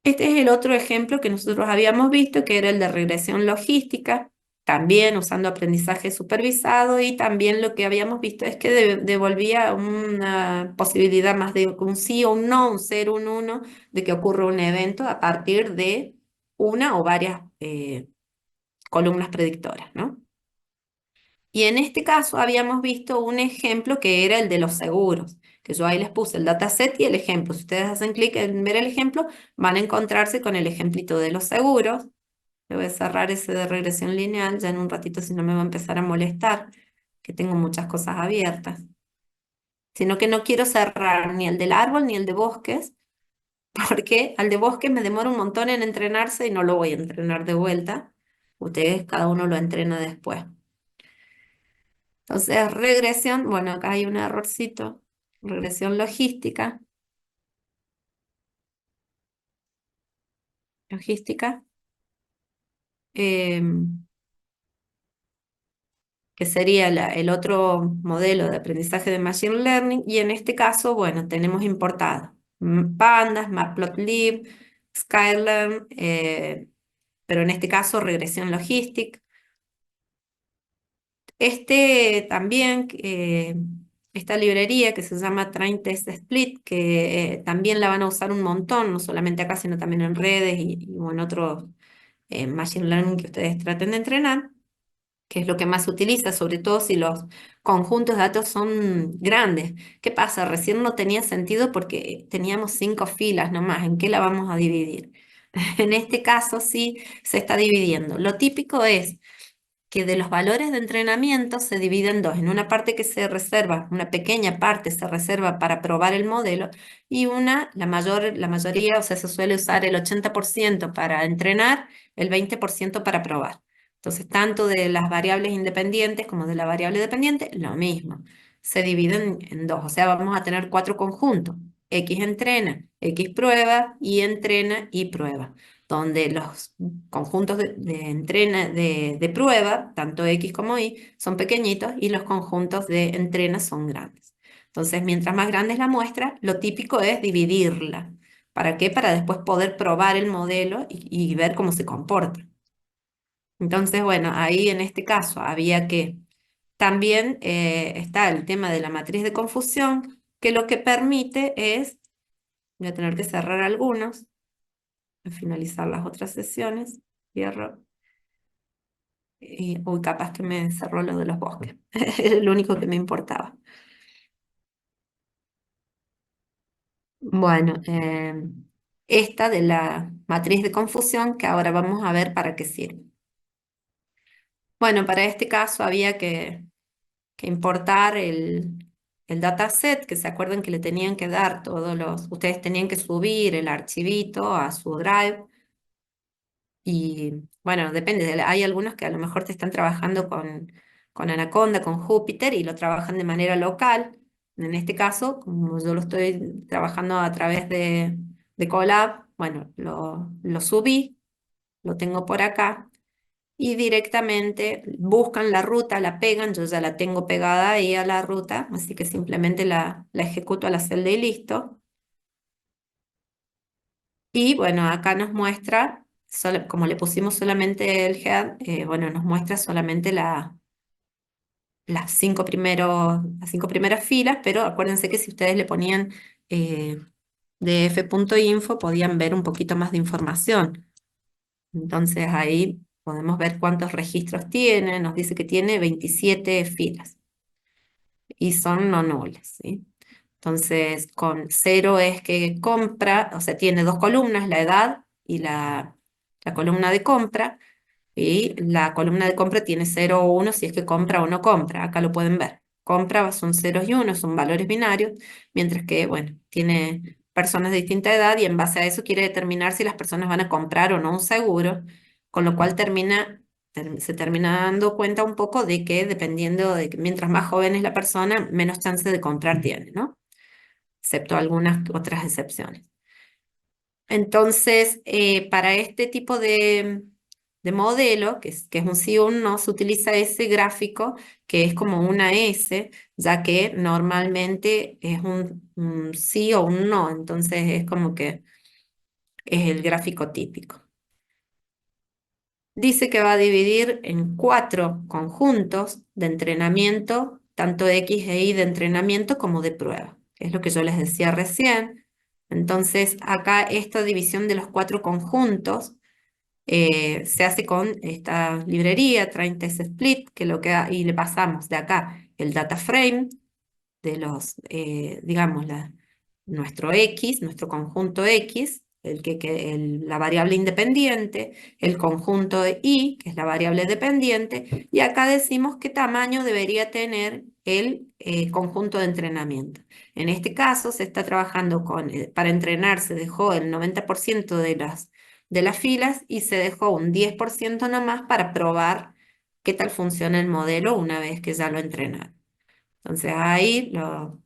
Este es el otro ejemplo que nosotros habíamos visto, que era el de regresión logística, también usando aprendizaje supervisado, y también lo que habíamos visto es que devolvía una posibilidad más de un sí o un no, un 0, un 1, de que ocurra un evento a partir de una o varias columnas predictoras, ¿no? Y en este caso habíamos visto un ejemplo que era el de los seguros, que yo ahí les puse el dataset y el ejemplo. Si ustedes hacen clic en ver el ejemplo, van a encontrarse con el ejemplito de los seguros. Le voy a cerrar ese de regresión lineal, ya en un ratito si no me va a empezar a molestar, que tengo muchas cosas abiertas. Sino que no quiero cerrar ni el del árbol ni el de bosques, porque al de bosques me demora un montón en entrenarse y no lo voy a entrenar de vuelta. Ustedes cada uno lo entrena después. Entonces, regresión, bueno, acá hay un errorcito, regresión logística, em, que sería el otro modelo de aprendizaje de Machine Learning, y en este caso, bueno, tenemos importado Pandas, Matplotlib, Skylern, pero en este caso regresión logística. Este también, esta librería que se llama Train Test Split, que también la van a usar un montón, no solamente acá, sino también en redes o en otros Machine Learning que ustedes traten de entrenar, que es lo que más se utiliza, sobre todo si los conjuntos de datos son grandes. ¿Qué pasa? Recién no tenía sentido porque teníamos 5 filas nomás. ¿En qué la vamos a dividir? En este caso sí se está dividiendo. Lo típico es que de los valores de entrenamiento se divide en dos. En una parte que se reserva, una pequeña parte se reserva para probar el modelo, y la mayoría, o sea, se suele usar el 80% para entrenar, el 20% para probar. Entonces, tanto de las variables independientes como de la variable dependiente, lo mismo. Se dividen en dos, o sea, vamos a tener 4 conjuntos. X entrena, X prueba, Y entrena, Y prueba, donde los conjuntos de prueba, tanto X como Y, son pequeñitos y los conjuntos de entrena son grandes. Entonces, mientras más grande es la muestra, lo típico es dividirla. ¿Para qué? Para después poder probar el modelo y ver cómo se comporta. Entonces, bueno, ahí en este caso había que... También está el tema de la matriz de confusión, que lo que permite es, voy a tener que cerrar algunos, finalizar las otras sesiones, cierro. Y, uy, capaz que me cerró lo de los bosques. Era lo único que me importaba. Bueno, esta de la matriz de confusión, que ahora vamos a ver para qué sirve. Bueno, para este caso había que importar el dataset, que se acuerdan que le tenían que dar ustedes tenían que subir el archivito a su Drive. Y bueno, depende, hay algunos que a lo mejor te están trabajando con Anaconda, con Júpiter, y lo trabajan de manera local. En este caso, como yo lo estoy trabajando a través de Colab, bueno, lo subí, lo tengo por acá, y directamente buscan la ruta, la pegan, yo ya la tengo pegada ahí a la ruta, así que simplemente la ejecuto a la celda y listo. Y bueno, acá nos muestra, como le pusimos solamente el head, bueno, nos muestra solamente las 5 primeras filas, pero acuérdense que si ustedes le ponían eh, df.info podían ver un poquito más de información. Entonces ahí podemos ver cuántos registros tiene, nos dice que tiene 27 filas y son no nulas, ¿sí? Entonces, con cero es que compra, o sea, tiene dos columnas, la edad y la columna de compra, y la columna de compra tiene 0 o 1 si es que compra o no compra. Acá lo pueden ver. Compra son ceros y unos, son valores binarios, mientras que, bueno, tiene personas de distinta edad y en base a eso quiere determinar si las personas van a comprar o no un seguro, con lo cual se termina dando cuenta un poco de que dependiendo de que mientras más joven es la persona, menos chance de comprar tiene, ¿no? Excepto algunas otras excepciones. Entonces, para este tipo de modelo, que es un sí o un no, se utiliza ese gráfico que es como una S, ya que normalmente es un sí o un no. Entonces, es como que es el gráfico típico. Dice que va a dividir en 4 conjuntos de entrenamiento, tanto X e Y de entrenamiento como de prueba. Es lo que yo les decía recién. Entonces, acá esta división de los 4 conjuntos se hace con esta librería, Train Test Split, que y le pasamos de acá el data frame de los, digamos, nuestro X, nuestro conjunto X, la variable independiente, el conjunto de Y, que es la variable dependiente, y acá decimos qué tamaño debería tener el conjunto de entrenamiento. En este caso se está trabajando para entrenar se dejó el 90% de las filas y se dejó un 10% nomás para probar qué tal funciona el modelo una vez que ya lo entrenaron. Entonces ahí lo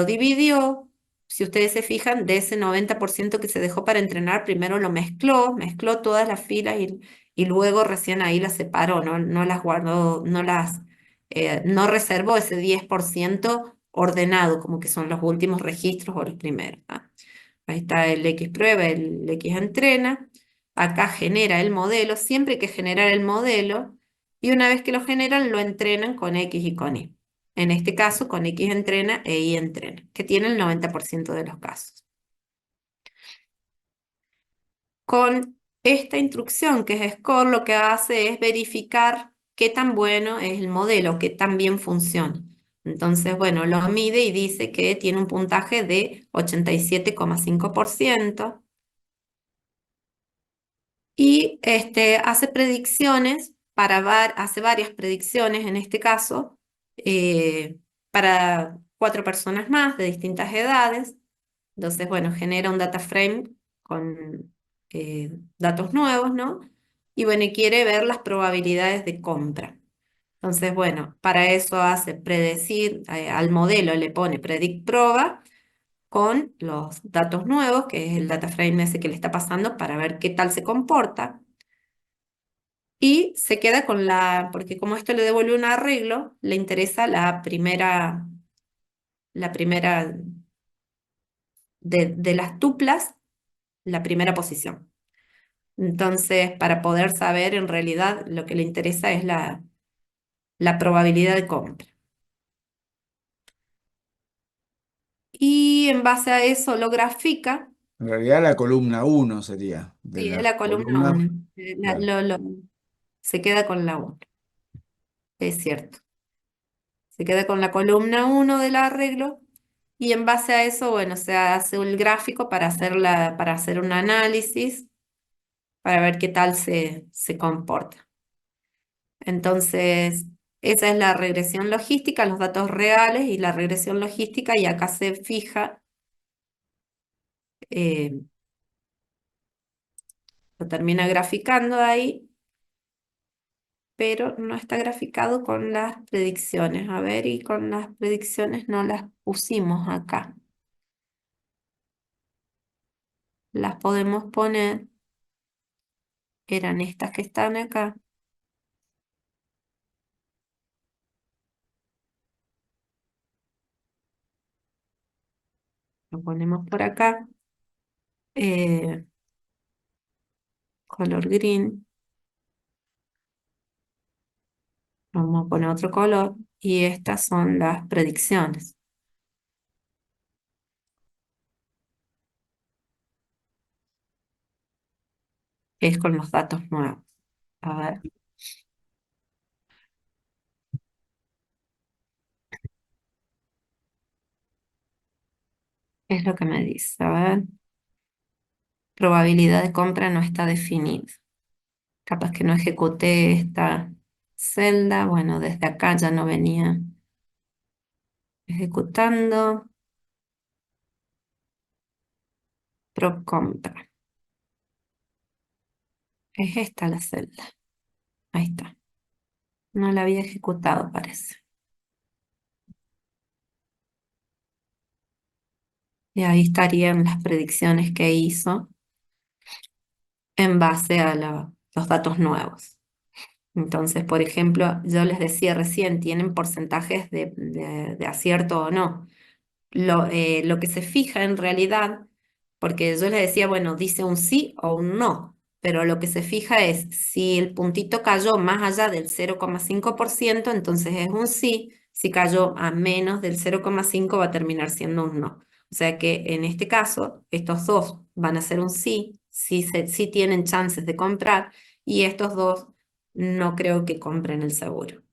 dividió. Si ustedes se fijan, de ese 90% que se dejó para entrenar, primero lo mezcló todas las filas y luego recién ahí las separó, no las guardó, no reservó ese 10% ordenado, como que son los últimos registros o los primeros. ¿Ah? Ahí está el X prueba, el X entrena. Acá genera el modelo, siempre hay que generar el modelo, y una vez que lo generan, lo entrenan con X y con Y. En este caso, con X entrena e Y entrena, que tiene el 90% de los casos. Con esta instrucción, que es score, lo que hace es verificar qué tan bueno es el modelo, qué tan bien funciona. Entonces, bueno, lo mide y dice que tiene un puntaje de 87,5%. Y hace predicciones hace varias predicciones en este caso, eh, para 4 personas más de distintas edades. Entonces, bueno, genera un data frame con datos nuevos, ¿no? Y bueno, y quiere ver las probabilidades de compra. Entonces, bueno, para eso hace predecir, al modelo le pone predict proba con los datos nuevos, que es el data frame ese que le está pasando para ver qué tal se comporta. Y se queda porque como esto le devuelve un arreglo, le interesa la primera de las tuplas, la primera posición. Entonces, para poder saber, en realidad lo que le interesa es la probabilidad de compra. Y en base a eso lo grafica, En realidad la columna uno sería de sí, es la la columna columna. 1. Claro. Se queda con la 1, es cierto. Se queda con la columna 1 del arreglo. Y en base a eso, bueno, se hace un gráfico para hacer un análisis, para ver qué tal se comporta. Entonces, esa es la regresión logística, los datos reales y la regresión logística, y acá se fija, eh, lo termina graficando ahí, pero no está graficado con las predicciones. A ver, y con las predicciones no las pusimos acá. Las podemos poner, eran estas que están acá. Lo ponemos por acá. eh, Color green, vamos a poner otro color, y estas son las predicciones, que es con los datos nuevos. A ver, ¿qué es lo que me dice? A ver, probabilidad de compra no está definida. Capaz que no ejecuté esta celda, bueno, desde acá ya no venía ejecutando. Prop compra. Es esta la celda. Ahí está. No la había ejecutado, parece. Y ahí estarían las predicciones que hizo en base a los datos nuevos. Entonces, por ejemplo, yo les decía recién, tienen porcentajes de acierto o no. Lo que se fija en realidad porque yo le decía, bueno, dice un sí o un no, pero lo que se fija es si el puntito cayó más allá del 0,5%, entonces es un sí, si cayó a menos del 0,5 va a terminar siendo un no. O sea que en este caso, estos dos van a ser un sí, sí tienen chances de comprar, y estos dos no creo que compren el seguro.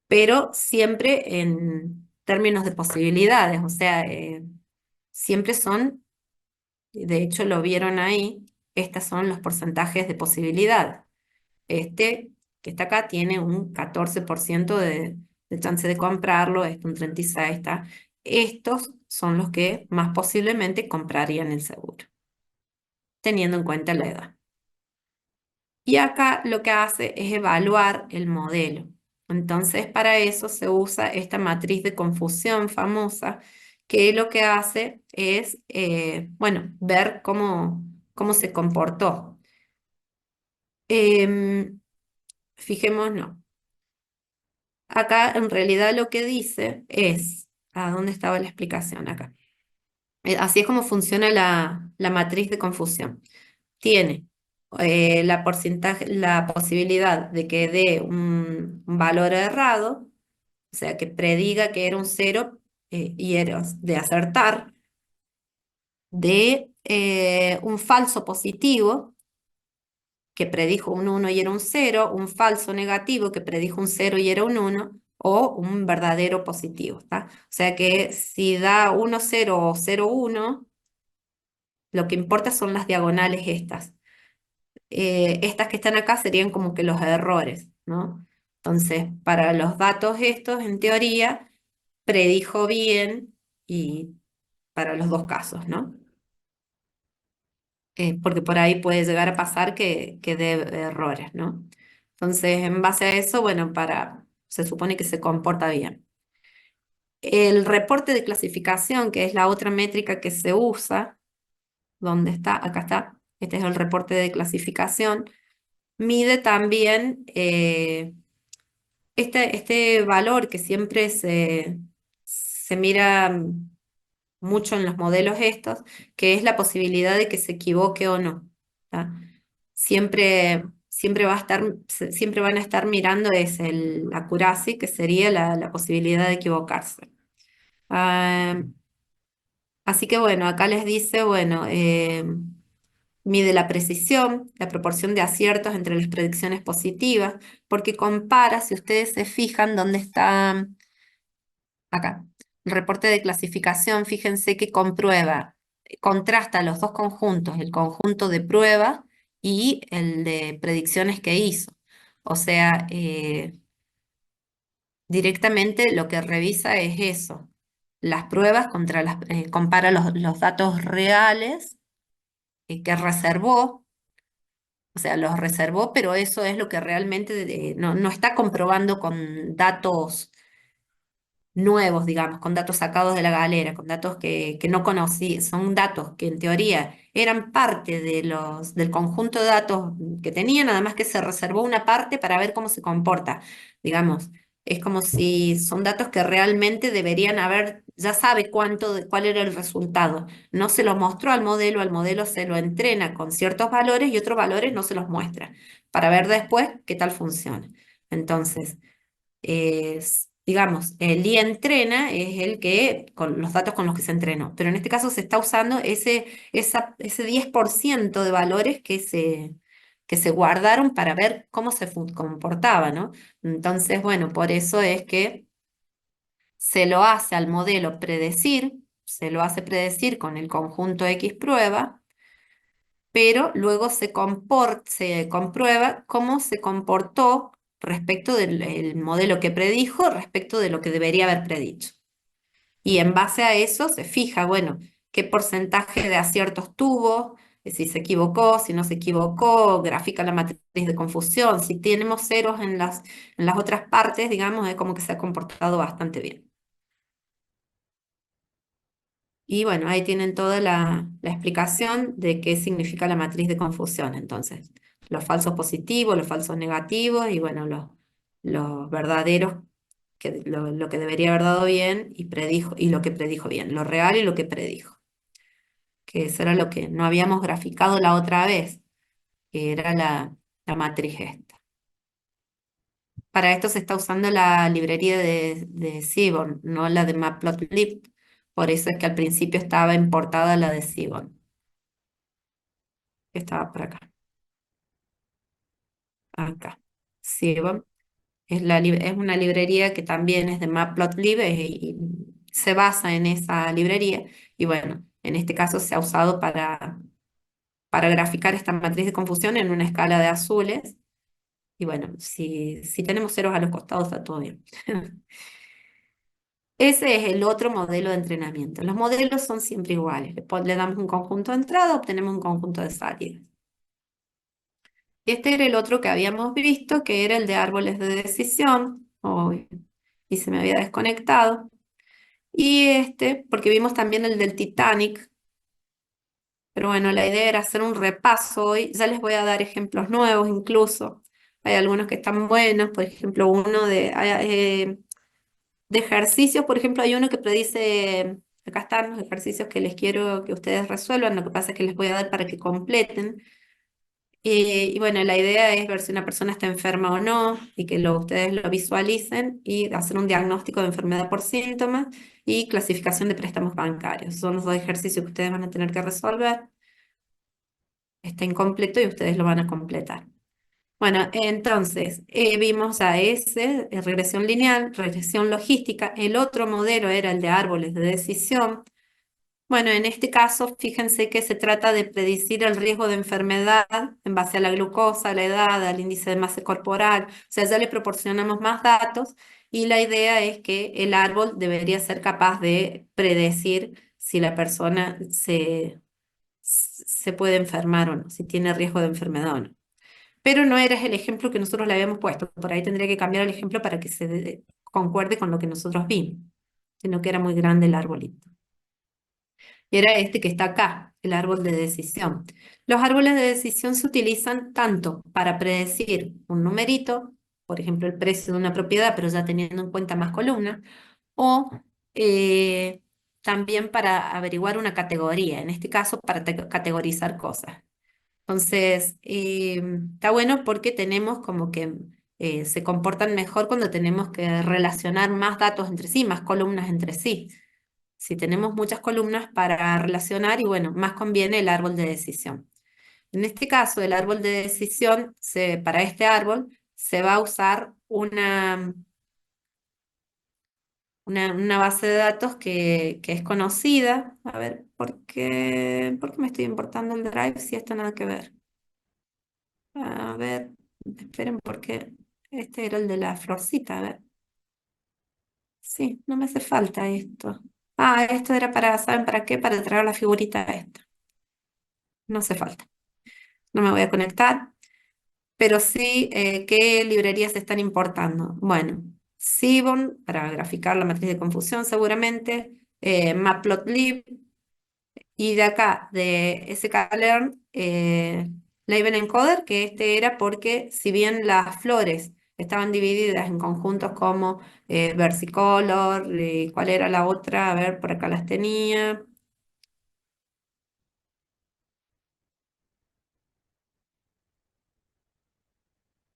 Pero siempre en términos de posibilidades, o sea, siempre son, de hecho lo vieron ahí, estos son los porcentajes de posibilidad. Este que está acá tiene un 14% de chance de comprarlo, este un 36% está. Estos son los que más posiblemente comprarían el seguro, teniendo en cuenta la edad. Y acá lo que hace es evaluar el modelo. Entonces, para eso se usa esta matriz de confusión famosa, que lo que hace es, bueno, ver cómo se comportó. Em, Fijémonos. Acá en realidad lo que dice es, ¿a dónde estaba la explicación acá? Así es como funciona la matriz de confusión. Tiene la posibilidad de que dé un valor errado, o sea, que prediga que era un cero, y era de acertar, de un falso positivo que predijo un uno y era un cero, un falso negativo que predijo un cero y era un uno, o un verdadero positivo, ¿está? O sea que si da uno cero o cero uno, lo que importa son las diagonales estas. Estas que están acá serían como que los errores, ¿no? Entonces, para los datos estos, en teoría, predijo bien, y para los dos casos, ¿no? Porque por ahí puede llegar a pasar que dé errores, ¿no? Entonces, en base a eso, bueno, se supone que se comporta bien. El reporte de clasificación, que es la otra métrica que se usa, ¿dónde está? Acá está. Este es el reporte de clasificación. Mide también este valor que siempre se mira mucho en los modelos estos, que es la posibilidad de que se equivoque o no. ¿Tá? Siempre siempre van a estar mirando es el accuracy, que sería la posibilidad de equivocarse. Ah, Así que bueno, acá les dice, bueno, mide la precisión, la proporción de aciertos entre las predicciones positivas, porque compara, si ustedes se fijan, dónde está acá. El reporte de clasificación, fíjense que comprueba, contrasta los dos conjuntos, el conjunto de prueba y el de predicciones que hizo. O sea, directamente lo que revisa es eso, las pruebas compara los datos reales que reservó, o sea, los reservó, pero eso es lo que realmente no está comprobando con datos nuevos, digamos, con datos sacados de la galera, con datos que no conocí, son datos que en teoría eran parte del conjunto de datos que tenía, nada más que se reservó una parte para ver cómo se comporta, digamos. Es como si son datos que realmente deberían haber, ya sabe cuál era el resultado. No se lo mostró al modelo se lo entrena con ciertos valores y otros valores no se los muestra, para ver después qué tal funciona. Entonces, digamos, el día entrena es el que, con los datos con los que se entrenó, pero en este caso se está usando ese 10% de valores que se guardaron para ver cómo se comportaba, ¿no? Entonces, bueno, por eso es que se lo hace al modelo predecir, se lo hace predecir con el conjunto X prueba, pero luego se comprueba cómo se comportó respecto del el modelo que predijo, respecto de lo que debería haber predicho. Y en base a eso se fija, bueno, qué porcentaje de aciertos tuvo, si se equivocó, si no se equivocó, grafica la matriz de confusión. Si tenemos ceros en las otras partes, digamos, es como que se ha comportado bastante bien. Y bueno, ahí tienen toda la explicación de qué significa la matriz de confusión. Entonces, los falsos positivos, los falsos negativos y bueno, los verdaderos, lo que debería haber dado bien y lo que predijo bien, lo real y lo que predijo. que eso era lo que no habíamos graficado la otra vez, que era la matriz esta. Para esto se está usando la librería de Seaborn, no la de Matplotlib. Por eso es que al principio estaba importada la de Seaborn, que estaba por acá. Acá. Seaborn es una librería que también es de Matplotlib y se basa en esa librería. Y bueno, en este caso se ha usado para graficar esta matriz de confusión en una escala de azules. Y bueno, si tenemos ceros a los costados está todo bien. Ese es el otro modelo de entrenamiento. Los modelos son siempre iguales. Le damos un conjunto de entrada, obtenemos un conjunto de salida. Este era el otro que habíamos visto, que era el de árboles de decisión. Y se me había desconectado. Y este, porque vimos también el del Titanic. Pero bueno, la idea era hacer un repaso hoy. Ya les voy a dar ejemplos nuevos incluso. Hay algunos que están buenos, por ejemplo, uno de ejercicios, por ejemplo, hay uno que predice, acá están los ejercicios que les quiero que ustedes resuelvan, lo que pasa es que les voy a dar para que completen. Y bueno, la idea es ver si una persona está enferma o no, y que ustedes lo visualicen y hacer un diagnóstico de enfermedad por síntomas y clasificación de préstamos bancarios. Son los dos ejercicios que ustedes van a tener que resolver. Está incompleto y ustedes lo van a completar. Bueno, entonces vimos a ese, regresión lineal, regresión logística. El otro modelo era el de árboles de decisión. Bueno, en este caso, fíjense que se trata de predecir el riesgo de enfermedad en base a la glucosa, a la edad, al índice de masa corporal. O sea, ya le proporcionamos más datos y la idea es que el árbol debería ser capaz de predecir si la persona se puede enfermar o no, si tiene riesgo de enfermedad o no. Pero no era el ejemplo que nosotros le habíamos puesto. Por ahí tendría que cambiar el ejemplo para que concuerde con lo que nosotros vimos, sino que era muy grande el arbolito. Y era este que está acá, el árbol de decisión. Los árboles de decisión se utilizan tanto para predecir un numerito, por ejemplo, el precio de una propiedad, pero ya teniendo en cuenta más columnas, o también para averiguar una categoría, en este caso para categorizar cosas. Entonces, está bueno porque tenemos como que se comportan mejor cuando tenemos que relacionar más datos entre sí, más columnas entre sí. Si tenemos muchas columnas para relacionar, y bueno, más conviene el árbol de decisión. En este caso, el árbol de decisión, para este árbol, se va a usar una base de datos que es conocida. A ver, ¿por qué me estoy importando el Drive si esto nada que ver? A ver, esperen porque este era el de la florcita, a ver. Sí, no me hace falta esto. Ah, esto era ¿saben para qué? Para traer la figurita esta. No hace falta. No me voy a conectar, pero sí, ¿qué librerías se están importando? Bueno, Seaborn, para graficar la matriz de confusión seguramente, Matplotlib, y de acá, de sklearn, Label Encoder, que este era porque si bien las flores estaban divididas en conjuntos como Versicolor, ¿cuál era la otra? A ver, por acá las tenía.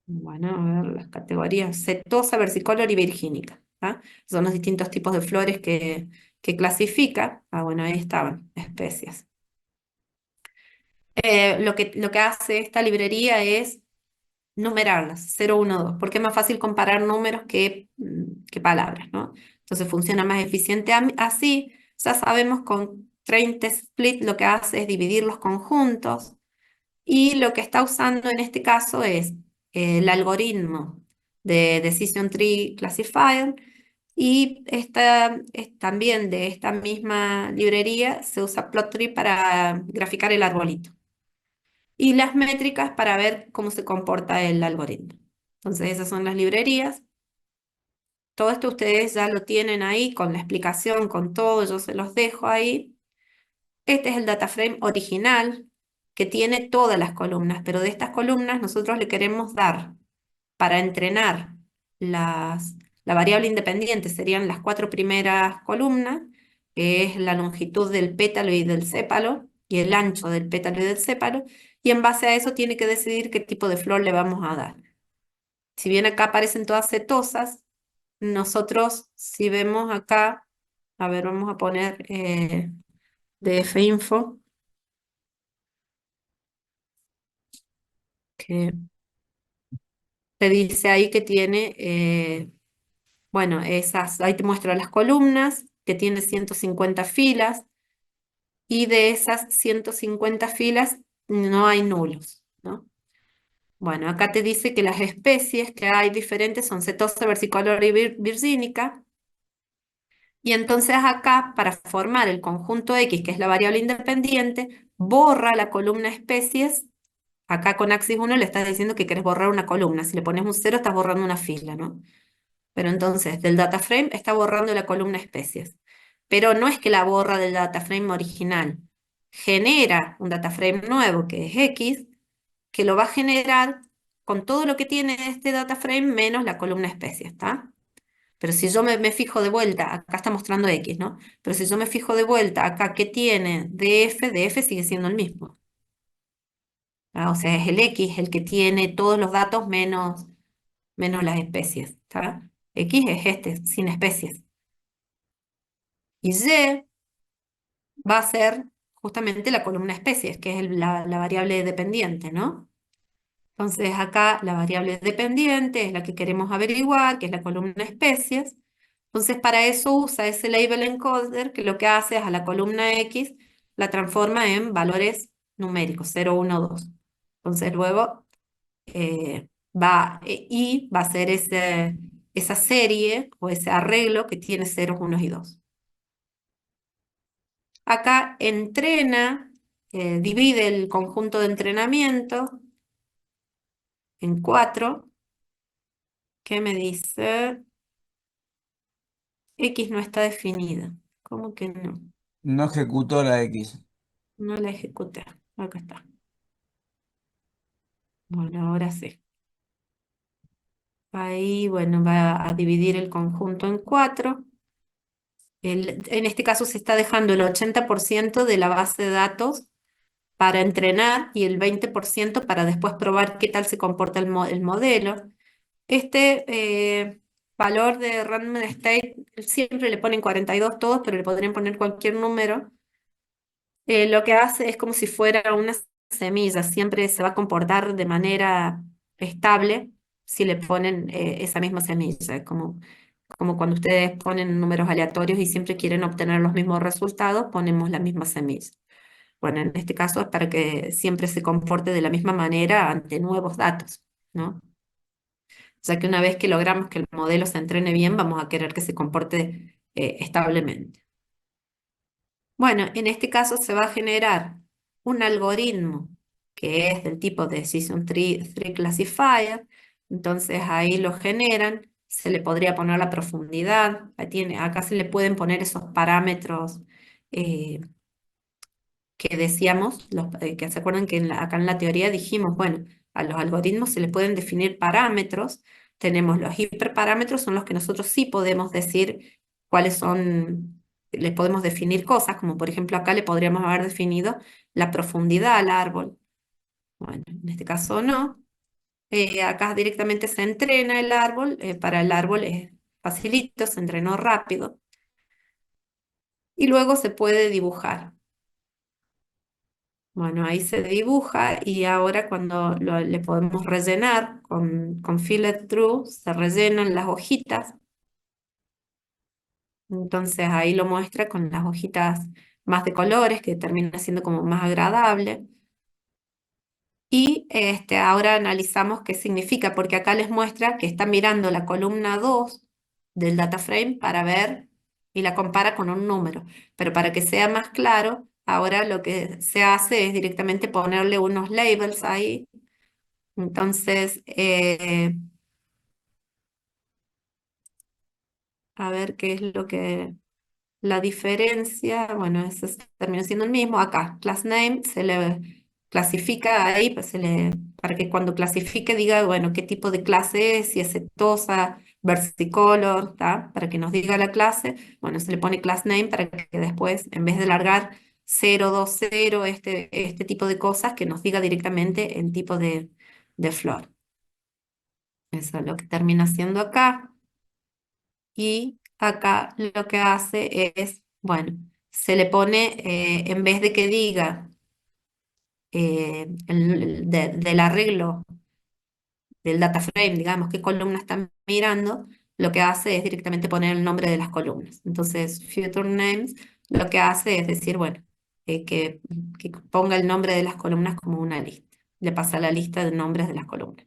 Bueno, a ver las categorías, setosa, versicolor y virgínica. ¿Ah? Son los distintos tipos de flores que clasifica. Ah, bueno, ahí estaban, especies. Lo que hace esta librería es numerarlas, 0, 1, 2, porque es más fácil comparar números que palabras, ¿no? Entonces funciona más eficiente así. Ya sabemos con train test split lo que hace es dividir los conjuntos y lo que está usando en este caso es el algoritmo de Decision Tree Classifier y también de esta misma librería se usa Plottree para graficar el arbolito y las métricas para ver cómo se comporta el algoritmo. Entonces esas son las librerías. Todo esto ustedes ya lo tienen ahí con la explicación, con todo, yo se los dejo ahí. Este es el data frame original que tiene todas las columnas, pero de estas columnas nosotros le queremos dar para entrenar la variable independiente, serían las 4 primeras columnas, que es la longitud del pétalo y del sépalo, y el ancho del pétalo y del sépalo, y en base a eso tiene que decidir qué tipo de flor le vamos a dar. Si bien acá aparecen todas setosas, nosotros si vemos acá, a ver, vamos a poner DF Info, que te dice ahí que tiene, bueno, ahí te muestra las columnas, que tiene 150 filas, y de esas 150 filas no hay nulos, ¿no? Bueno, acá te dice que las especies que hay diferentes son setosa, versicolor y virgínica. Y entonces acá, para formar el conjunto X, que es la variable independiente, borra la columna especies. Acá con Axis 1 le estás diciendo que querés borrar una columna. Si le pones un 0, estás borrando una fila, ¿no? Pero entonces, del data frame está borrando la columna especies. Pero no es que la borra del data frame original. Genera un data frame nuevo, que es X, que lo va a generar con todo lo que tiene este data frame menos la columna especies, ¿está? Pero si yo me fijo de vuelta, acá está mostrando X, ¿no? Pero si yo me fijo de vuelta acá, ¿qué tiene DF sigue siendo el mismo. ¿Ah? O sea, es el X el que tiene todos los datos menos las especies. ¿Está? X es este, sin especies. Y Y va a ser justamente la columna especies, que es la variable dependiente, ¿no? Entonces acá la variable dependiente es la que queremos averiguar, que es la columna especies. Entonces para eso usa ese label encoder que lo que hace es a la columna X la transforma en valores numéricos, 0, 1, 2. Entonces luego y va a ser esa serie o ese arreglo que tiene ceros, unos y dos. Acá entrena, divide el conjunto de entrenamiento en 4, que me dice X no está definida. ¿Cómo que no? No ejecutó la X. No la ejecuté. Acá está. Bueno, ahora sí. Ahí, bueno, va a dividir el conjunto en 4. En este caso se está dejando el 80% de la base de datos para entrenar y el 20% para después probar qué tal se comporta el modelo. Este valor de random state siempre le ponen 42 todos, pero le podrían poner cualquier número. Lo que hace es como si fuera una semilla, siempre se va a comportar de manera estable si le ponen esa misma semilla, como cuando ustedes ponen números aleatorios y siempre quieren obtener los mismos resultados, ponemos la misma semilla. Bueno, en este caso es para que siempre se comporte de la misma manera ante nuevos datos, ¿no? Ya que una vez que logramos que el modelo se entrene bien, vamos a querer que se comporte establemente. Bueno, en este caso se va a generar un algoritmo que es del tipo Decision Tree Classifier. Entonces ahí lo generan, se le podría poner la profundidad. Acá se le pueden poner esos parámetros eh, que decíamos, que se acuerdan que acá en la teoría dijimos, bueno, a los algoritmos se les pueden definir parámetros. Tenemos los hiperparámetros, son los que nosotros sí podemos decir cuáles son, les podemos definir cosas, como por ejemplo acá le podríamos haber definido la profundidad al árbol. Bueno, en este caso no. Acá directamente se entrena el árbol, para el árbol es facilito, se entrenó rápido. Y luego se puede dibujar. Bueno, ahí se dibuja y ahora cuando le podemos rellenar con Fillet Through, se rellenan las hojitas. Entonces ahí lo muestra con las hojitas más de colores, que termina siendo como más agradable. Y ahora analizamos qué significa, porque acá les muestra que está mirando la columna 2 del data frame para ver y la compara con un número. Pero para que sea más claro, ahora lo que se hace es directamente ponerle unos labels ahí. Entonces, a ver qué es lo que la diferencia, bueno, termina siendo el mismo. Acá, class name, se le clasifica ahí, pues para que cuando clasifique diga, bueno, qué tipo de clase es, si es setosa, versicolor, ¿tá? Para que nos diga la clase, bueno, se le pone class name para que después, en vez de largar 020, este tipo de cosas que nos diga directamente el tipo de flor. Eso es lo que termina haciendo acá. Y acá lo que hace es, bueno, se le pone, en vez de que diga del arreglo del data frame, digamos, qué columna están mirando, lo que hace es directamente poner el nombre de las columnas. Entonces, Future Names lo que hace es decir, bueno, que ponga el nombre de las columnas como una lista. Le pasa la lista de nombres de las columnas.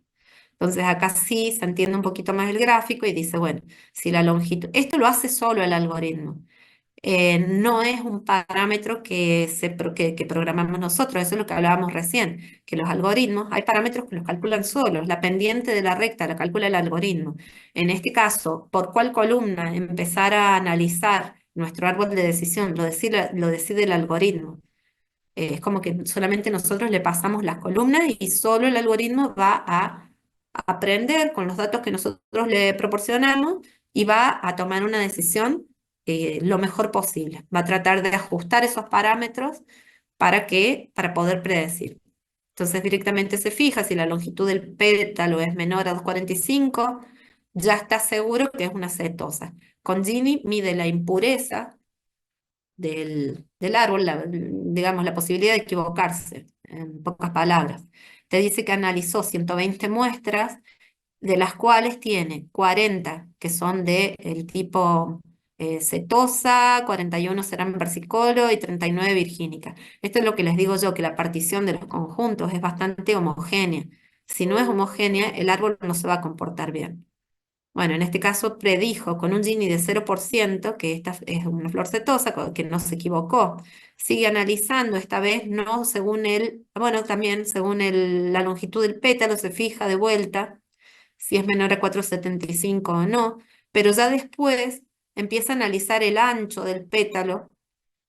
Entonces acá sí se entiende un poquito más el gráfico y dice, bueno, si la longitud, esto lo hace solo el algoritmo. No es un parámetro que programamos nosotros, eso es lo que hablábamos recién, que los algoritmos, hay parámetros que los calculan solos, la pendiente de la recta la calcula el algoritmo. En este caso, por cuál columna empezar a analizar nuestro árbol de decisión, lo decide el algoritmo. Es como que solamente nosotros le pasamos las columnas y solo el algoritmo va a aprender con los datos que nosotros le proporcionamos y va a tomar una decisión lo mejor posible. Va a tratar de ajustar esos parámetros para poder predecir. Entonces directamente se fija si la longitud del pétalo es menor a 2,45, ya está seguro que es una cetosa. Con Gini mide la impureza del árbol, digamos, la posibilidad de equivocarse, en pocas palabras. Te dice que analizó 120 muestras, de las cuales tiene 40 que son del tipo setosa, 41 serán versicolor y 39 virgínica. Esto es lo que les digo yo, que la partición de los conjuntos es bastante homogénea. Si no es homogénea, el árbol no se va a comportar bien. Bueno, en este caso predijo con un Gini de 0% que esta es una flor setosa, que no se equivocó. Sigue analizando, esta vez no según bueno, también según la longitud del pétalo, se fija de vuelta si es menor a 4,75 o no, pero ya después empieza a analizar el ancho del pétalo,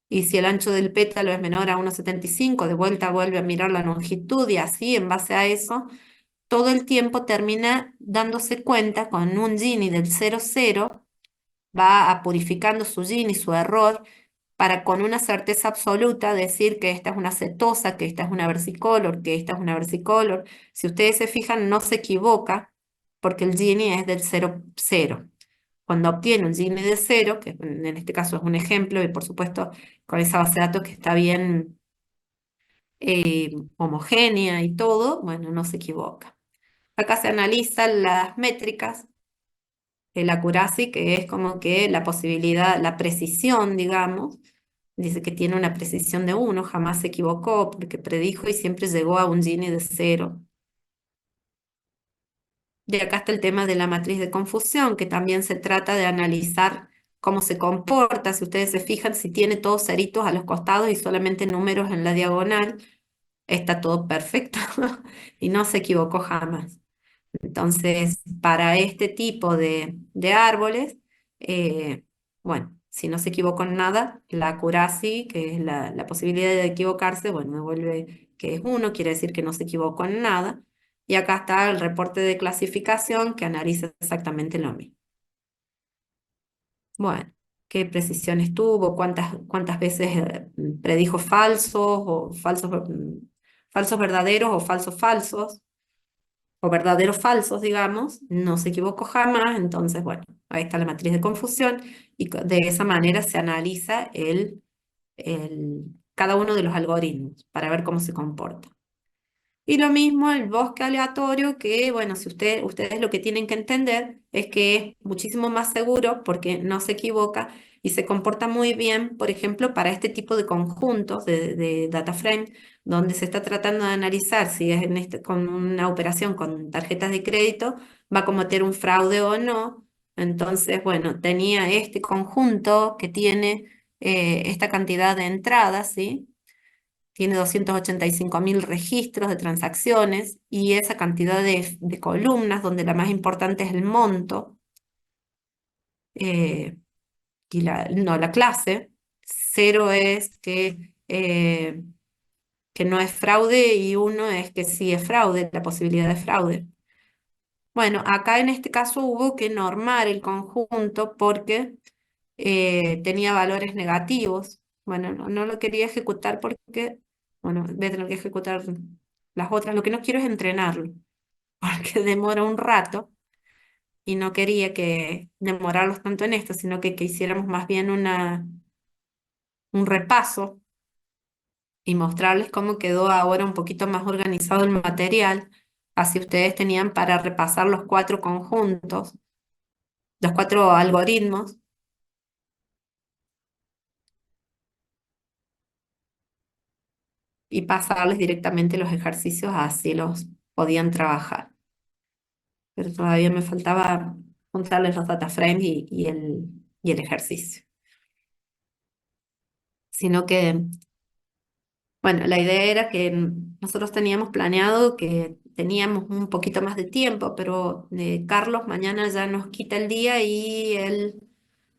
y si el ancho del pétalo es menor a 1,75, de vuelta vuelve a mirar la longitud y así, en base a eso todo el tiempo termina dándose cuenta con un Gini del 0,0, va a purificando su Gini, su error, para con una certeza absoluta decir que esta es una cetosa, que esta es una versicolor, que esta es una versicolor. Si ustedes se fijan, no se equivoca porque el Gini es del 0,0. Cuando obtiene un Gini de 0, que en este caso es un ejemplo, y por supuesto con esa base de datos que está bien homogénea y todo, bueno, no se equivoca. Acá se analizan las métricas, el accuracy, que es como que la posibilidad, la precisión, digamos. Dice que tiene una precisión de 1, jamás se equivocó porque predijo y siempre llegó a un Gini de 0. De acá está el tema de la matriz de confusión, que también se trata de analizar cómo se comporta. Si ustedes se fijan, si tiene todos ceritos a los costados y solamente números en la diagonal, está todo perfecto y no se equivocó jamás. Entonces, para este tipo de árboles, eh, bueno, si no se equivocó en nada, la accuracy, que es la posibilidad de equivocarse, bueno, me vuelve que es 1, quiere decir que no se equivocó en nada. Y acá está el reporte de clasificación que analiza exactamente lo mismo. Bueno, qué precisiones tuvo, cuántas veces predijo falsos o falsos verdaderos o falsos falsos o verdaderos falsos, digamos, no se equivocó jamás, entonces, bueno, ahí está la matriz de confusión y de esa manera se analiza cada uno de los algoritmos para ver cómo se comporta. Y lo mismo el bosque aleatorio, que bueno, si ustedes lo que tienen que entender es que es muchísimo más seguro porque no se equivoca y se comporta muy bien, por ejemplo, para este tipo de conjuntos de data frame, donde se está tratando de analizar si es con una operación con tarjetas de crédito, va a cometer un fraude o no. Entonces, bueno, tenía este conjunto que tiene esta cantidad de entradas, ¿sí? Tiene 285.000 registros de transacciones y esa cantidad de columnas, donde la más importante es el monto eh, y no, la clase. Cero es que no es fraude y uno es que sí es fraude, la posibilidad de fraude. Bueno, acá en este caso hubo que normar el conjunto porque tenía valores negativos. Bueno, no lo quería ejecutar porque, bueno, voy a tener que ejecutar las otras. Lo que no quiero es entrenarlo, porque demora un rato y no quería que demorarlos tanto en esto, sino que hiciéramos más bien un repaso y mostrarles cómo quedó ahora un poquito más organizado el material. Así ustedes tenían para repasar los cuatro conjuntos, los cuatro algoritmos y pasarles directamente los ejercicios así los podían trabajar. Pero todavía me faltaba juntarles los data frames y el ejercicio. Sino que, bueno, la idea era que nosotros teníamos planeado que teníamos un poquito más de tiempo, pero Carlos mañana ya nos quita el día y él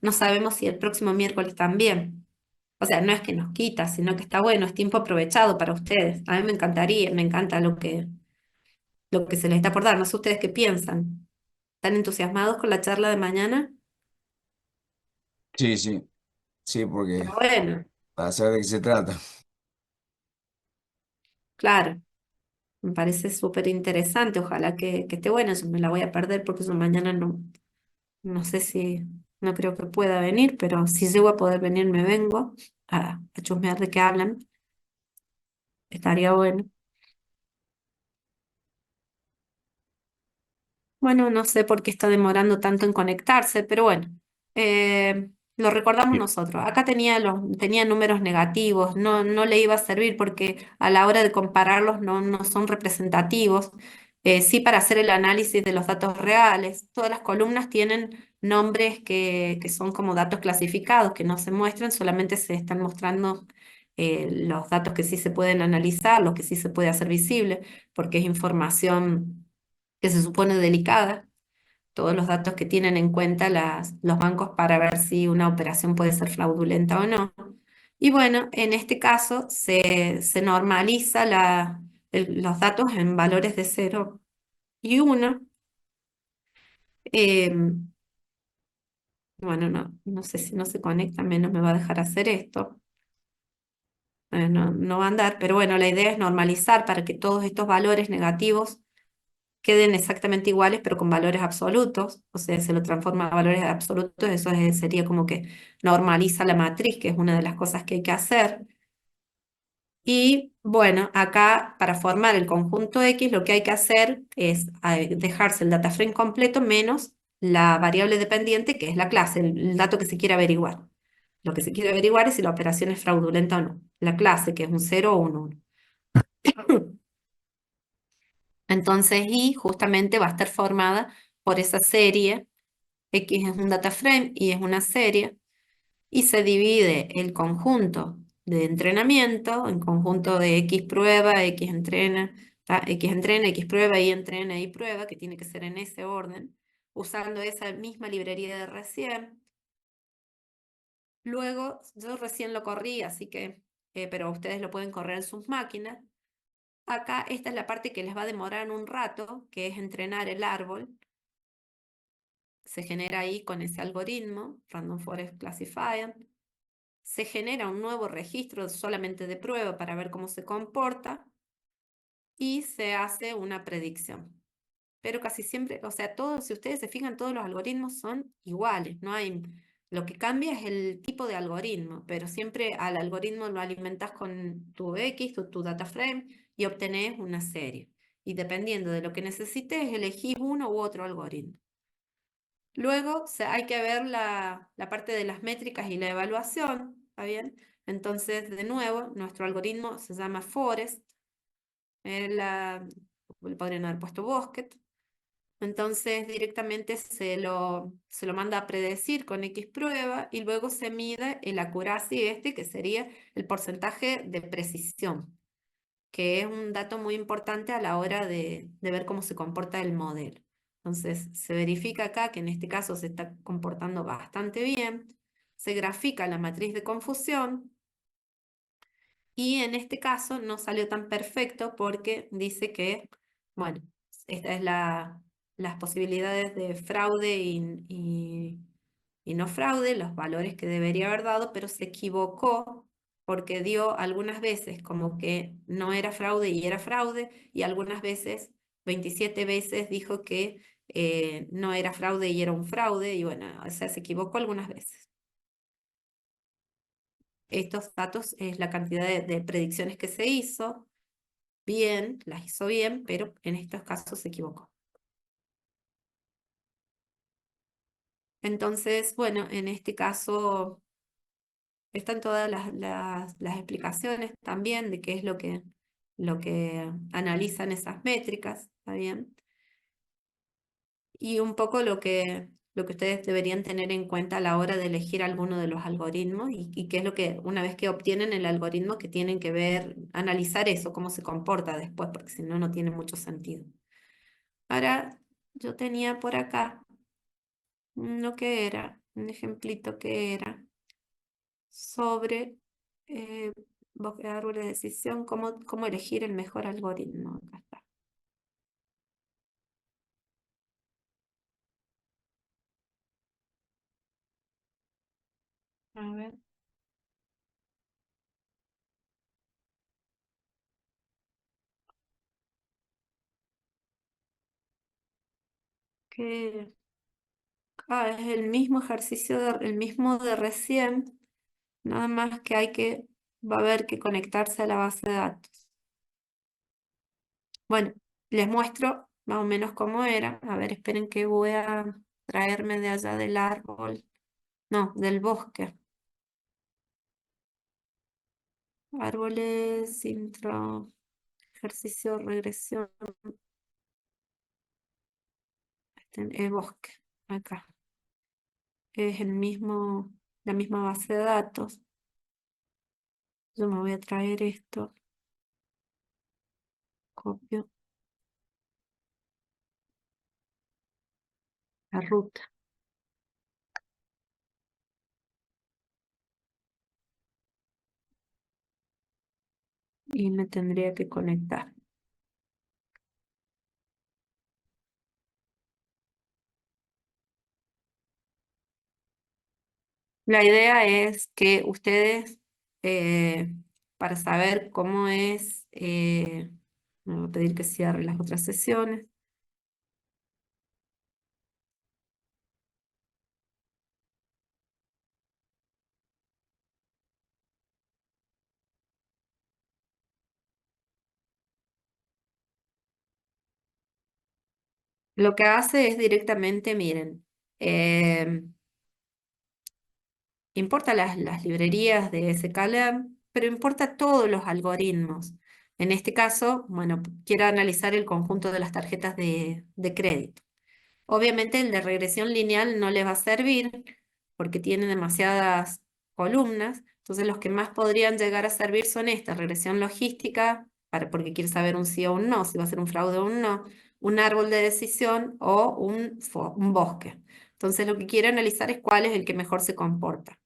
no sabemos si el próximo miércoles también. O sea, no es que nos quita, sino que está bueno, es tiempo aprovechado para ustedes. A mí me encantaría, me encanta lo que se les está por dar. No sé ustedes qué piensan. ¿Están entusiasmados con la charla de mañana? Sí, sí, sí, porque Está bueno, para saber de qué se trata. claro. Me parece súper interesante. Ojalá que esté buena. Yo me la voy a perder porque yo mañana no sé si, no creo que pueda venir, pero si llego a poder venir, me vengo a chusmear de qué hablan. Estaría bueno. Bueno, no sé por qué está demorando tanto en conectarse, pero bueno, lo recordamos Sí. nosotros. Acá tenía números negativos, no le iba a servir porque a la hora de compararlos no son representativos. Sí, para hacer el análisis de los datos reales, todas las columnas tienen nombres que son como datos clasificados, que no se muestran, solamente se están mostrando los datos que sí se pueden analizar, los que sí se puede hacer visible, porque es información que se supone delicada, todos los datos que tienen en cuenta los bancos para ver si una operación puede ser fraudulenta o no. Y bueno, en este caso se normaliza los datos en valores de 0 y 1. Eh, bueno, no sé si no se conecta, menos me va a dejar hacer esto. No va a andar, pero bueno, la idea es normalizar para que todos estos valores negativos queden exactamente iguales, pero con valores absolutos, o sea, se lo transforma a valores absolutos, eso sería como que normaliza la matriz, que es una de las cosas que hay que hacer. Y bueno, acá para formar el conjunto X, lo que hay que hacer es dejarse el data frame completo menos la variable dependiente, que es la clase, el dato que se quiere averiguar. Lo que se quiere averiguar es si la operación es fraudulenta o no. La clase, que es un 0 o un 1. Entonces, y justamente va a estar formada por esa serie. X es un data frame y es una serie, y se divide el conjunto de entrenamiento en conjunto de X prueba, X entrena, X entrena, X prueba, Y entrena, Y prueba, que tiene que ser en ese orden, usando esa misma librería de recién. Luego, yo recién lo corrí, así que, pero ustedes lo pueden correr en sus máquinas. Acá esta es la parte que les va a demorar un rato, que es entrenar el árbol. Se genera ahí con ese algoritmo, Random Forest Classifier. Se genera un nuevo registro solamente de prueba para ver cómo se comporta y se hace una predicción. Pero casi siempre, o sea, todos, si ustedes se fijan, todos los algoritmos son iguales, no hay, lo que cambia es el tipo de algoritmo, pero siempre al algoritmo lo alimentas con tu X, tu data frame y obtenés una serie. Y dependiendo de lo que necesites, elegís uno u otro algoritmo. Luego hay que ver la parte de las métricas y la evaluación, ¿está bien? Entonces, de nuevo, nuestro algoritmo se llama Forest, le podrían haber puesto Bosquet. Entonces, directamente se lo manda a predecir con X prueba y luego se mide el accuracy que sería el porcentaje de precisión, que es un dato muy importante a la hora de ver cómo se comporta el modelo. Entonces, se verifica acá que en este caso se está comportando bastante bien, se grafica la matriz de confusión y en este caso no salió tan perfecto porque dice que, bueno, esta es las posibilidades de fraude y no fraude, los valores que debería haber dado, pero se equivocó porque dio algunas veces como que no era fraude y era fraude, y algunas veces, 27 veces dijo que no era fraude y era un fraude, y bueno, o sea, se equivocó algunas veces. Estos datos es la cantidad de predicciones que se hizo, bien, las hizo bien, pero en estos casos se equivocó. Entonces, bueno, en este caso están todas las explicaciones también de qué es lo que analizan esas métricas, ¿está bien? Y un poco lo que ustedes deberían tener en cuenta a la hora de elegir alguno de los algoritmos y qué es lo que, una vez que obtienen el algoritmo, que tienen que ver, analizar eso, cómo se comporta después, porque si no, no tiene mucho sentido. Ahora, yo tenía por acá uno que era, un ejemplito que era sobre eh, árboles de decisión, cómo elegir el mejor algoritmo. Acá está. A ver, ¿qué? Ah, es el mismo ejercicio, el mismo de recién, nada más que va a haber que conectarse a la base de datos. Bueno, les muestro más o menos cómo era. A ver, esperen que voy a traerme de allá del árbol, no, del bosque. Árboles, intro, ejercicio, regresión, bosque, acá. Es la misma base de datos. Yo me voy a traer esto, copio la ruta y me tendría que conectar. La idea es que ustedes, eh, para saber cómo es, me voy a pedir que cierre las otras sesiones. Lo que hace es directamente, miren, eh, importa las librerías de SKLearn, pero importa todos los algoritmos. En este caso, bueno, quiero analizar el conjunto de las tarjetas de crédito. Obviamente el de regresión lineal no les va a servir porque tiene demasiadas columnas. Entonces los que más podrían llegar a servir son estas, regresión logística, porque quiere saber un sí o un no, si va a ser un fraude o un no, un árbol de decisión o un bosque. Entonces lo que quiere analizar es cuál es el que mejor se comporta.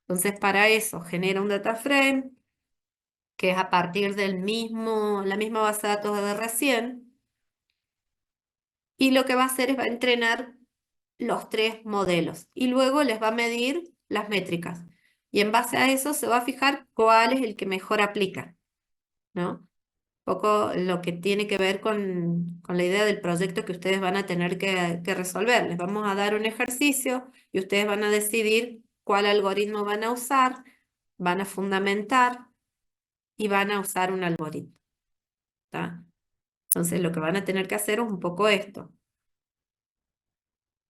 Entonces para eso genera un data frame que es a partir la misma base de datos de recién, y lo que va a hacer es va a entrenar los tres modelos y luego les va a medir las métricas. Y en base a eso se va a fijar cuál es el que mejor aplica, ¿no? Un poco lo que tiene que ver con la idea del proyecto que ustedes van a tener que resolver. Les vamos a dar un ejercicio y ustedes van a decidir cuál algoritmo van a usar, van a fundamentar y van a usar un algoritmo, ¿tá? Entonces lo que van a tener que hacer es un poco esto.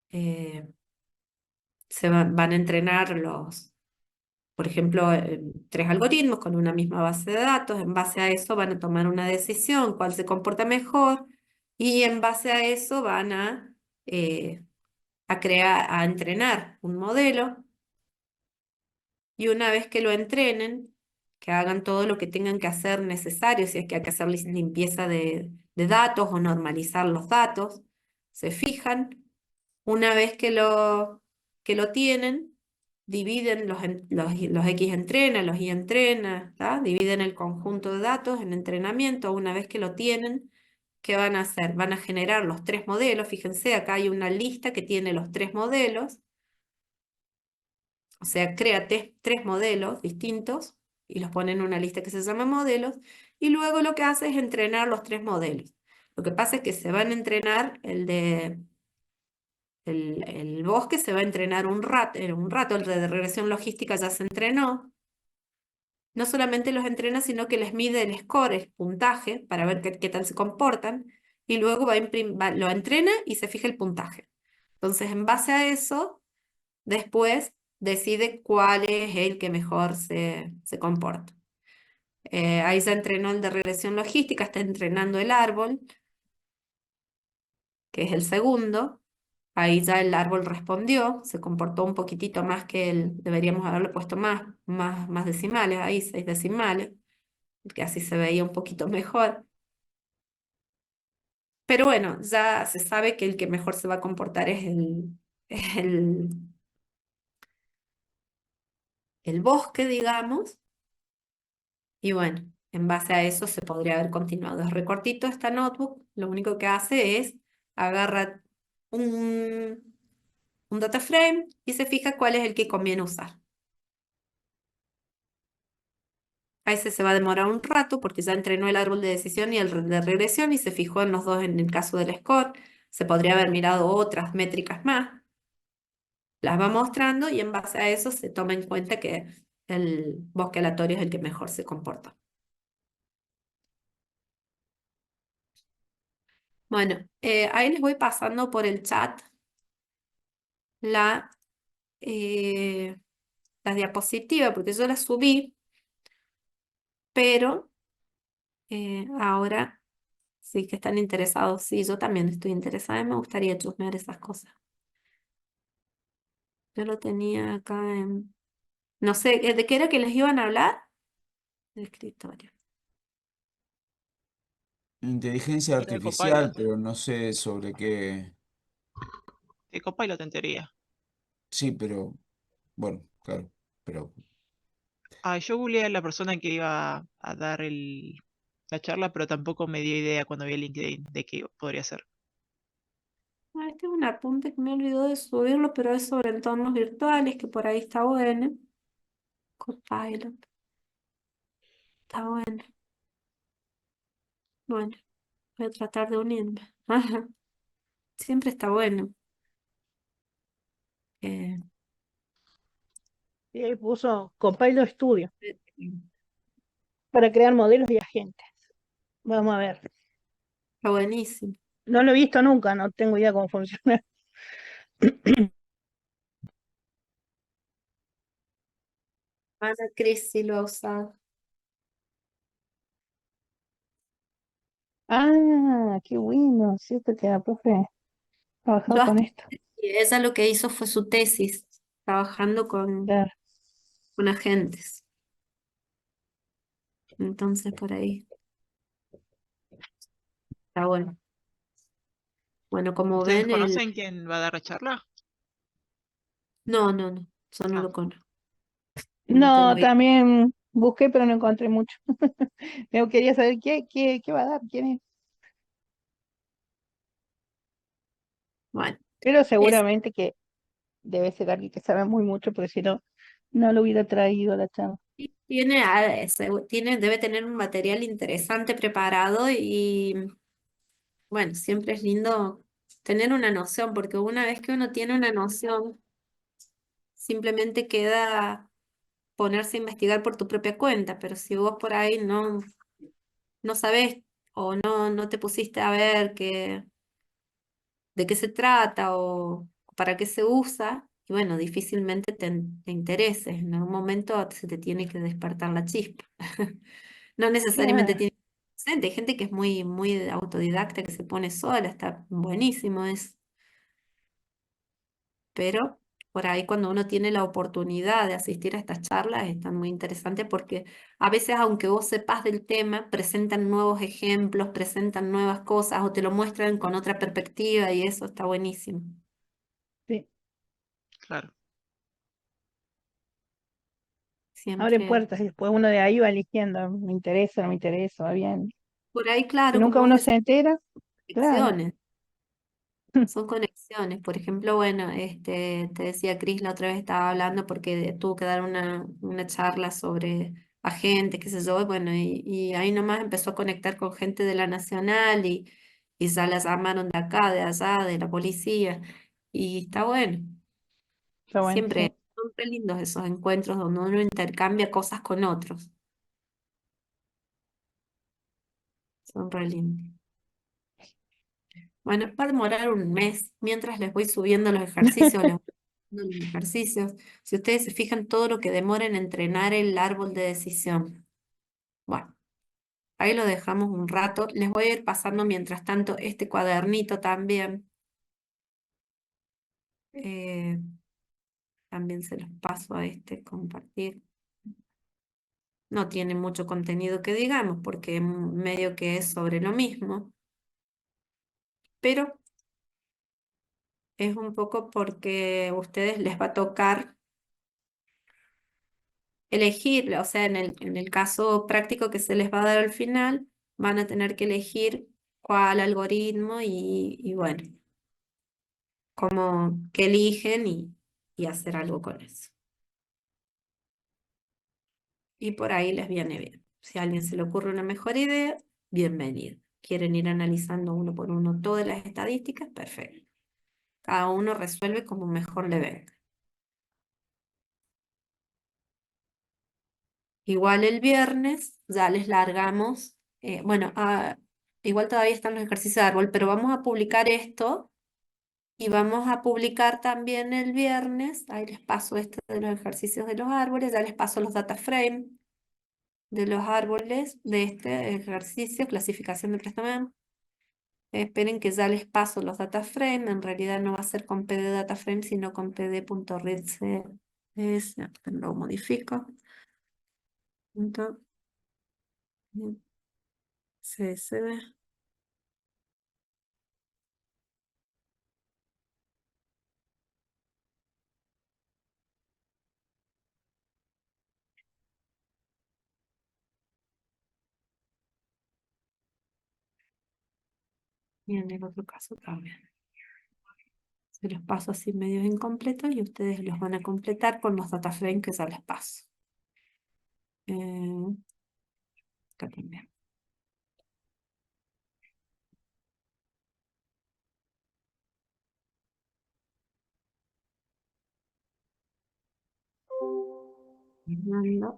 Eh, van a entrenar por ejemplo, tres algoritmos con una misma base de datos. En base a eso van a tomar una decisión, cuál se comporta mejor, y en base a eso van eh, a entrenar un modelo, y una vez que lo entrenen, que hagan todo lo que tengan que hacer necesario, si es que hay que hacer limpieza de datos o normalizar los datos, se fijan. Una vez que lo tienen, dividen los X entrena, los Y entrena, ¿tá? Dividen el conjunto de datos en entrenamiento. Una vez que lo tienen, ¿qué van a hacer? Van a generar los tres modelos. Fíjense, acá hay una lista que tiene los tres modelos. O sea, crea tres modelos distintos y los pone en una lista que se llama modelos, y luego lo que hace es entrenar los tres modelos. Lo que pasa es que se van a entrenar el bosque se va a entrenar un rato, el de regresión logística ya se entrenó. No solamente los entrena, sino que les mide el score, el puntaje, para ver qué tal se comportan, y luego lo entrena y se fija el puntaje. Entonces, en base a eso, después decide cuál es el que mejor se comporta. Ahí ya entrenó el de regresión logística, está entrenando el árbol, que es el segundo. Ahí ya el árbol respondió, se comportó un poquitito más que deberíamos haberle puesto más decimales, ahí 6 decimales, que así se veía un poquito mejor. Pero bueno, ya se sabe que el que mejor se va a comportar es el, el bosque, digamos, y bueno, en base a eso se podría haber continuado. Es recortito esta notebook, lo único que hace es agarra un data frame y se fija cuál es el que conviene usar. A ese se va a demorar un rato porque ya entrenó el árbol de decisión y el de regresión y se fijó en los dos en el caso del score. Se podría haber mirado otras métricas más, las va mostrando y en base a eso se toma en cuenta que el bosque aleatorio es el que mejor se comporta. Bueno, ahí les voy pasando por el chat la, eh, las diapositivas porque yo las subí, pero ahora sí que están interesados. Sí, yo también estoy interesada y me gustaría chusmear esas cosas. Yo lo tenía acá en... No sé, ¿de qué era que les iban a hablar? De escritorio. Inteligencia Y de artificial, Copilot. pero no sé sobre qué. De Copilot en teoría. Sí, pero bueno, claro. Pero Yo googleé a la persona que iba a dar la charla, pero tampoco me dio idea cuando vi el LinkedIn de qué podría ser. Ah, este es un apunte que me olvidó de subirlo, pero es sobre entornos virtuales, que por ahí está bueno. Copilot, está bueno. Bueno, voy a tratar de unirme. Ajá, siempre está bueno. Eh, Y ahí puso Copilot Studio está para crear modelos y agentes. Vamos a ver. buenísimo. No lo he visto nunca, no tengo idea cómo funciona. Ana Cris sí lo ha usado. Ah, qué bueno, cierto que la profe ha Yo trabajado con hasta, esto. y ella lo que hizo fue su tesis, trabajando Claro. con agentes. Entonces por ahí está bueno. Bueno, como ¿Ustedes ven, conocen quién va a dar la charla? No, no, no, yo no Ah, lo conozco. No No, tengo idea. también busqué, pero no encontré mucho. Yo quería saber qué va a dar, quién es. Bueno, Pero es, seguramente que debe ser alguien que sabe muy mucho, porque si no, no lo hubiera traído a la charla. debe tener un material interesante preparado y bueno, siempre es lindo tener una noción, porque una vez que uno tiene una noción, simplemente queda ponerse a investigar por tu propia cuenta, pero si vos por ahí no sabés o no te pusiste a ver de qué se trata o para qué se usa, y bueno, difícilmente te intereses. En algún momento se te tiene que despertar la chispa. No necesariamente Claro, tiene que ser docente, hay gente que es muy autodidacta, que se pone sola, está buenísimo eso. Pero por ahí cuando uno tiene la oportunidad de asistir a estas charlas, están muy interesantes porque a veces, aunque vos sepas del tema, presentan nuevos ejemplos, presentan nuevas cosas o te lo muestran con otra perspectiva y eso está buenísimo. sí. claro. Abre Siempre. puertas y después uno de ahí va eligiendo, me interesa, no me interesa, va bien. Por ahí, Si claro, nunca como vos uno decís, se entera, claro. conexiones. Son conexiones. Por ejemplo, bueno, te decía Cris, la otra vez estaba hablando porque tuvo que dar una charla sobre a gente, qué sé yo, bueno, y ahí nomás empezó a conectar con gente de la Nacional y ya la llamaron de acá, de allá, de la policía, y está bueno. Está bueno, sí. Siempre son re lindos esos encuentros donde uno intercambia cosas con otros, son re lindos. Bueno, va a demorar un mes mientras les voy subiendo los ejercicios, les voy subiendo los ejercicios. Si ustedes se fijan todo lo que demora en entrenar el árbol de decisión. Bueno, ahí lo dejamos un rato. Les voy a ir pasando mientras tanto este cuadernito también. Eh, también se los paso a este compartir. No tiene mucho contenido que digamos, porque medio que es sobre lo mismo, pero es un poco porque a ustedes les va a tocar elegir, o sea, en el caso práctico que se les va a dar al final, van a tener que elegir cuál algoritmo y bueno, cómo que eligen y hacer algo con eso. Y por ahí les viene bien. Si a alguien se le ocurre una mejor idea, bienvenido. ¿Quieren ir analizando uno por uno todas las estadísticas? Perfecto. Cada uno resuelve como mejor le venga. Igual el viernes ya les largamos, bueno, igual todavía están los ejercicios de árbol, pero vamos a publicar esto y vamos a publicar también el viernes, ahí les paso esto de los ejercicios de los árboles, ya les paso los data frame de los árboles de este ejercicio, clasificación de préstamo. Esperen que ya les paso los data frame, en realidad no va a ser con pd data frame, sino con pd.readcs, lo modifico. Punto, csv. Y en el otro caso también. Se los paso así medios incompletos y ustedes los van a completar con los data frame que ya les paso. Eh, acá también. Fernando.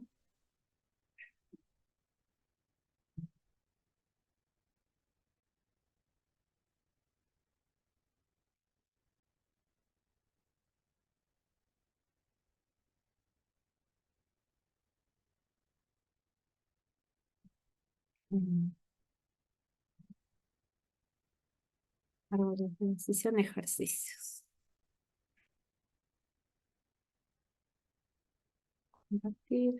Mm, árboles de decisión, ejercicios. Compartir.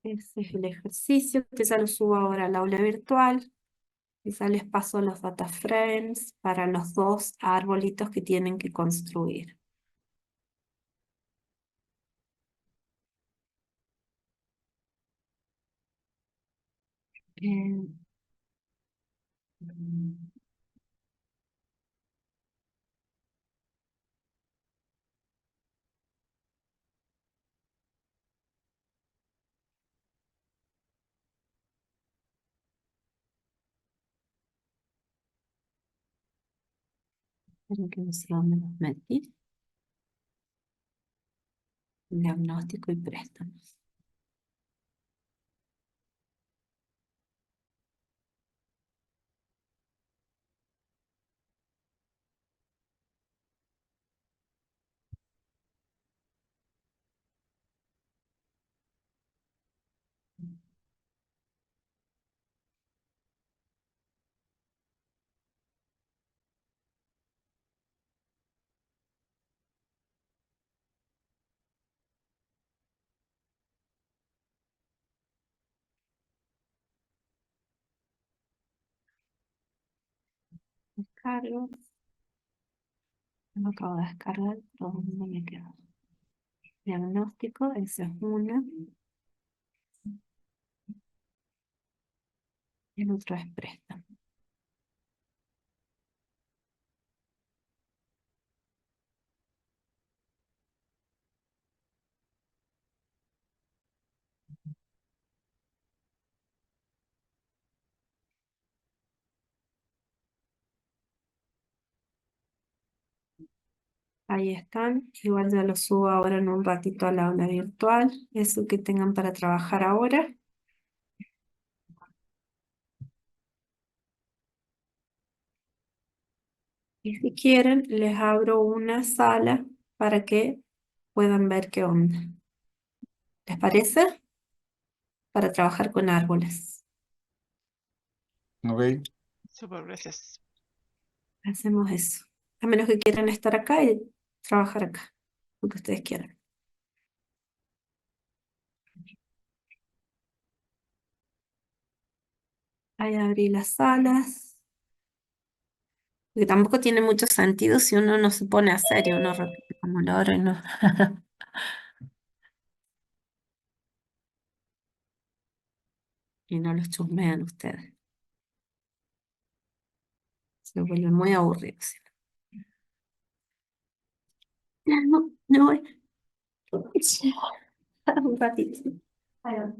Ese es el ejercicio que ya lo subo ahora al aula virtual. Y ya les paso los data frames para los dos arbolitos que tienen que construir. Eh, mm, esperen que no sé dónde los metí. Diagnóstico y préstamos. Descargo. Lo acabo de descargar. ¿Dónde me quedo? Diagnóstico, esa es una. Y el otro es préstamo. Ahí están. Igual ya lo subo ahora en un ratito a la aula virtual. Eso que tengan para trabajar ahora. Y si quieren, les abro una sala para que puedan ver qué onda. ¿Les parece? Para trabajar con árboles. Ok. Súper, gracias. Hacemos eso. A menos que quieran estar acá y trabajar acá. Lo que ustedes quieran. Ahí abrí las salas. Porque tampoco tiene mucho sentido si uno no se pone a serio, uno repite como loro y no. Y no los chusmean ustedes. Se vuelven muy aburridos. No, no voy. Un ratito. Ahí va.